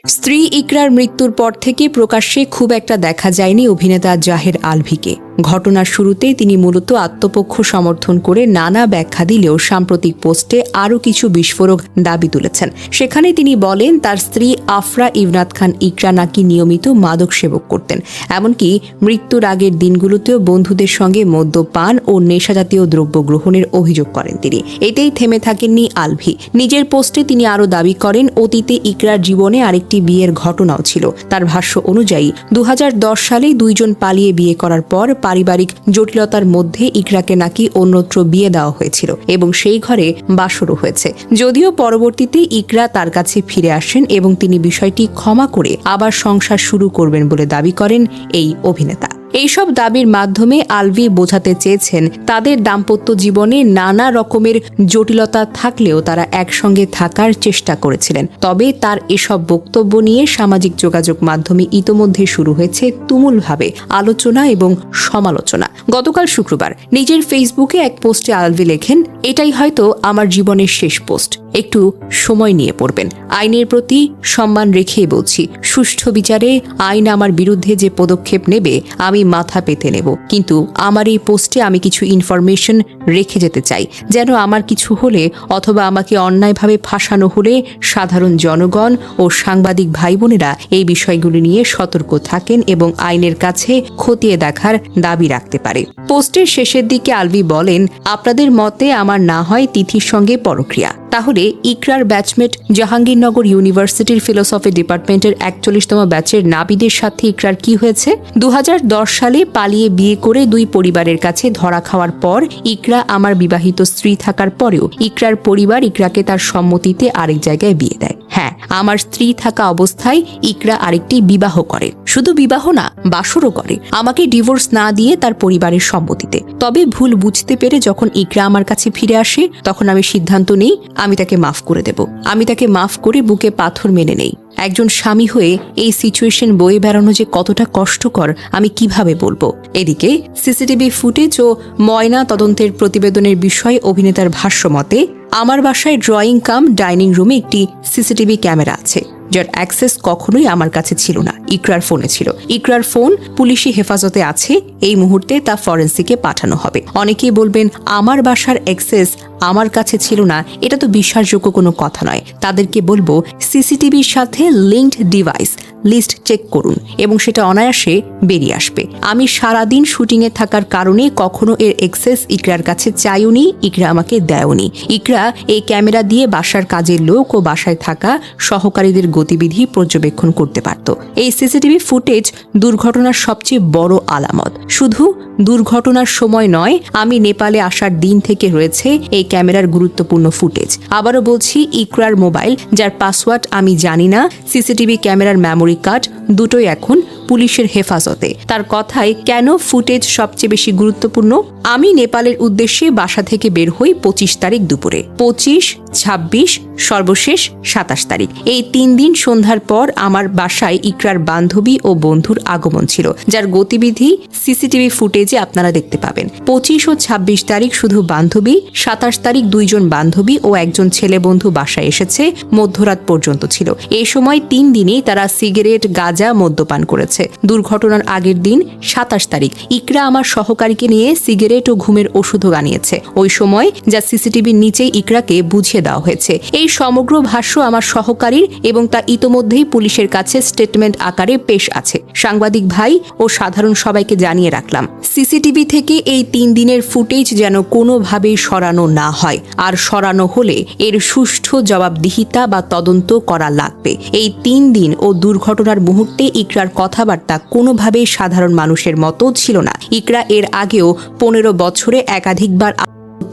স্ত্রী ইকরার মৃত্যুর পর থেকে প্রকাশ্যে খুব একটা দেখা যায়নি অভিনেতা জাহের আলভীকে। ঘটনার শুরুতেই তিনি মূলত আত্মপক্ষ সমর্থন করে নানা ব্যাখ্যা দিলেও সাম্প্রতিক পোস্টে আরও কিছু বিস্ফোরক দাবি তুলেছেন। সেখানে তিনি বলেন তার স্ত্রী আফরা ইবনাত খান ইকরা নাকি নিয়মিত মাদক সেবন করতেন, এমনকি মৃত্যুর আগের দিনগুলোতেও বন্ধুদের সঙ্গে মদ্যপান ও নেশাজাতীয় দ্রব্য গ্রহণের অভিযোগ করেন তিনি। এতেই থেমে থাকেননি আলভী। নিজের পোস্টে তিনি আরও দাবি করেন অতীতে ইকরার জীবনে আরেকটি বিয়ের ঘটনাও ছিল। তার ভাষ্য অনুযায়ী 2010 সালে দুইজন পালিয়ে বিয়ে করার পর পারিবারিক জটিলতার মধ্যে ইকরাকে নাকি অন্যত্র বিয়ে দেওয়া হয়েছিল এবং সেই ঘরে বাসরও হয়েছে। যদিও পরবর্তীতে ইকরা তার কাছে ফিরে আসেন এবং তিনি বিষয়টি ক্ষমা করে আবার সংসার শুরু করবেন বলে দাবি করেন এই অভিনেতা। এইসব দাবির মাধ্যমে আলভী বোঝাতে চেয়েছেন তাদের দাম্পত্য জীবনে নানা রকমের জটিলতা থাকলেও তারা একসঙ্গে থাকার চেষ্টা করেছিলেন। তবে তার এসব বক্তব্য নিয়ে সামাজিক যোগাযোগ মাধ্যমে ইতোমধ্যে শুরু হয়েছে তুমুলভাবে আলোচনা এবং সমালোচনা। গতকাল শুক্রবার নিজের ফেসবুকে এক পোস্টে আলভী লেখেন, এটাই হয়তো আমার জীবনের শেষ পোস্ট, একটু সময় নিয়ে পড়বেন। আইনের প্রতি সম্মান রেখে বলছি, সুষ্ঠু বিচারে আইন আমার বিরুদ্ধে যে পদক্ষেপ নেবে আমি মাথা পেতে নেব, কিন্তু আমার এই পোস্টে আমি কিছু ইনফরমেশন রেখে যেতে চাই, যেন আমার কিছু হলে অথবা আমাকে অন্যায়ভাবে ফাঁসানো হলে সাধারণ জনগণ ও সাংবাদিক ভাই বোনেরা এই বিষয়গুলি নিয়ে সতর্ক থাকেন এবং আইনের কাছে খতিয়ে দেখার দাবি রাখতে পারে। পোস্টের শেষের দিকে আলভী বলেন, আপনাদের মতে আমার না হয় তিথির সঙ্গে পরক্রিয়া, তাহলে ইকরার ব্যাচমেট জাহাঙ্গীরনগর ইউনিভার্সিটির ফিলোসফি ডিপার্টমেন্টের 41তম ব্যাচের নাবিদের সাথে ইকরার কি হয়েছে? 2010 সালে পালিয়ে বিয়ে করে দুই পরিবারের কাছে ধরা খাওয়ার পর ইকরা আমার বিবাহিত স্ত্রী থাকার পরেও ইকরার পরিবার ইকরাকে তার সম্মতিতে আরেক জায়গায় বিয়ে দেয়। হ্যাঁ, আমার স্ত্রী থাকা অবস্থায় ইকরা আরেকটি বিবাহ করে, শুধু বিবাহ না, বাসরও করে, আমাকে ডিভোর্স না দিয়ে তার পরিবারের সম্মতিতে। তবে ভুল বুঝতে পেরে যখন ইকরা আমার কাছে ফিরে আসে তখন আমি সিদ্ধান্ত নেই আমি তাকে মাফ করে দেব। আমি তাকে মাফ করে বুকে পাথর মেনে নেই। একজন স্বামী হয়ে এই সিচুয়েশন বয়ে বেড়ানো যে কতটা কষ্টকর আমি কিভাবে বলবো। এদিকে সিসিটিভি ফুটেজ ও ময়না তদন্তের প্রতিবেদনের বিষয়ে অভিনেতার ভাষ্য মতে, আমার বাসায় ড্রয়িং কাম ডাইনিং রুমে একটি সিসিটিভি ক্যামেরা আছে, যার অ্যাক্সেস কখনোই আমার কাছে ছিল না, ইকরার ফোনে ছিল। ইকরার ফোন পুলিশি হেফাজতে আছে, এই মুহূর্তে তা ফরেন্সিকে পাঠানো হবে। অনেকেই বলবেন আমার বাসার অ্যাক্সেস আমার কাছে ছিল না, এটা তো বিশ্বাসযোগ্য কোনো কথা নয়। তাদেরকে বলবো সিসিটিভির সাথে লিঙ্কড ডিভাইস লিস্ট চেক করুন এবং সেটা অনায়াসে বেরিয়ে আসবে। আমি সারাদিন শুটিংয়ে থাকার কারণে কখনো এর অ্যাক্সেস ইকরার কাছে চাইওনি, ইকরা আমাকে দেয়নি। ইকরা এই ক্যামেরা দিয়ে বাসার কাজের লোক ও বাসায় থাকা সহকারীদের গতিবিধি পর্যবেক্ষণ করতে পারত। এই সিসিটিভি ফুটেজ দুর্ঘটনার সবচেয়ে বড় আলামত। শুধু দুর্ঘটনার সময় নয়, আমি নেপালে আসার দিন থেকে রয়েছে এই ক্যামেরার গুরুত্বপূর্ণ ফুটেজ। আবারও বলছি, ইকরার মোবাইল, যার পাসওয়ার্ড আমি জানি না, সিসিটিভি ক্যামেরার মেমোরি কার্ড, দুটোই এখন পুলিশের হেফাজতে। তার কথায় কেন ফুটেজ সবচেয়ে বেশি গুরুত্বপূর্ণ? আমি নেপালের উদ্দেশ্যে বাসা থেকে বের হই 25 তারিখ দুপুরে। 25, 26, সর্বশেষ 27 তারিখ, এই 3 দিন সন্ধ্যার পর আমার বাসায় ইকরার বান্ধবী ও বন্ধুর আগমন ছিল, যার গতিবিধি সিসিটিভি ফুটেজে আপনারা দেখতে পাবেন। 25 ও 26 তারিখ শুধু বান্ধবী, 27 তারিখ দুইজন বান্ধবী ও একজন ছেলে বন্ধু বাসায় এসেছে, মধ্যরাত পর্যন্ত ছিল। এই সময় 3 দিনেই তারা সিগারেট, গাঁজা, মদ্যপান করেছে। দুর্ঘটনার আগের দিন 27 তারিখ ইকরা আমার সহকারীকে নিয়ে সিগারেট ও ঘুমের ওষুধও আনিয়েছে ওই সময়, যা সিসিটিভির নিচেই ইকরাকে বুঝিয়ে দেওয়া হয়েছে। এই সমগ্র ভাষ্য আমার সহকারীর এবং তা ইতোমধ্যেই পুলিশের কাছে স্টেটমেন্ট আকারে পেশ আছে। সাংবাদিক ভাই ও সাধারণ সবাইকে জানিয়ে রাখলাম, সিসিটিভি থেকে এই 3 দিনের ফুটেজ যেন কোনোভাবেই সরানো না হয়, আর সরানো হলে এর সুষ্ঠু জবাবদিহিতা বা তদন্ত করা লাগবে। এই 3 দিন ও দুর্ঘটনার মুহূর্তে ইকরার কথাবার্তা কোনোভাবেই সাধারণ মানুষের মতো ছিল না। ইকরা এর আগেও 15 বছরে একাধিকবার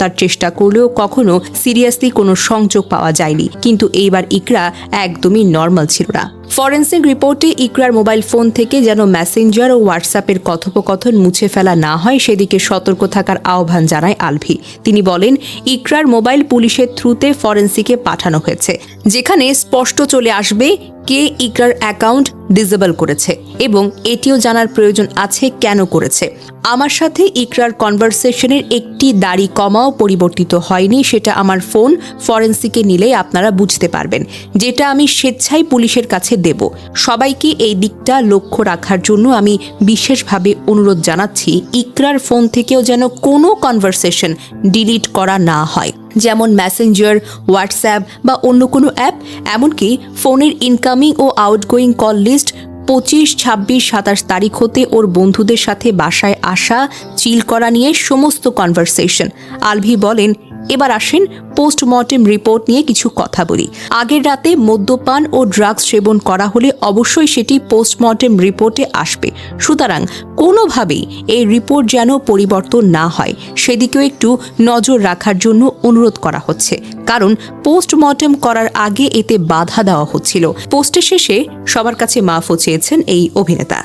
তার চেষ্টা করলেও কখনো সিরিয়াসলি কোনো সংযোগ পাওয়া যায়নি, কিন্তু এইবার ইকরা একদমই নর্মাল ছিল না। ফরেন্সিক রিপোর্টে ইকরার মোবাইল ফোন থেকে যেন মেসেঞ্জার ও হোয়াটসঅ্যাপের কথোপকথন মুছে ফেলা না হয় সেদিকে সতর্ক থাকার আহ্বান জানায় আলভী। তিনি বলেন, ইকরার মোবাইল পুলিশের থ্রুতে ফরেন্সিকে পাঠানো হয়েছে, যেখানে স্পষ্ট চলে আসবে কে ইকরার অ্যাকাউন্ট ডিসেবল করেছে এবং এটিও জানার প্রয়োজন আছে কেন করেছে। আমার সাথে ইকরার কনভারসেশনের একটি দাড়ি কমাও পরিবর্তিত হয়নি, সেটা আমার ফোন ফরেন্সিকে নিলেই আপনারা বুঝতে পারবেন, যেটা আমি স্বেচ্ছায় পুলিশের কাছে দেব। সবাইকে এই দিকটা লক্ষ্য রাখার জন্য আমি বিশেষভাবে অনুরোধ জানাচ্ছি, ইকরার ফোন থেকেও যেন কোনো কনভারসেশন ডিলিট করা না হয়, যেমন মেসেঞ্জার, হোয়াটসঅ্যাপ বা অন্য কোনো অ্যাপ। এমনকি ফোনের ইনকামিং ও আউটগোয়িং কল লিস্ট 25, 26, 27 তারিখ হতে ওর বন্ধুদের সাথে বাসায় আসা, চিল করা নিয়ে সমস্ত কনভারসেশন। আলভি বলেন, এবার আসেন পোস্টমর্টেম রিপোর্ট নিয়ে কিছু কথা বলি। আগের রাতে মদ্যপান ও ড্রাগস সেবন করা হলে অবশ্যই সেটি পোস্টমর্টেম রিপোর্টে আসবে। সুতরাং কোনোভাবেই এই রিপোর্ট যেন পরিবর্তন না হয় সেদিকেও একটু নজর রাখার জন্য অনুরোধ করা হচ্ছে, কারণ পোস্টমর্টেম করার আগে এতে বাধা দেওয়া হচ্ছিল। পোস্টের শেষে সবার কাছে মাফও চেয়েছেন এই অভিনেতা।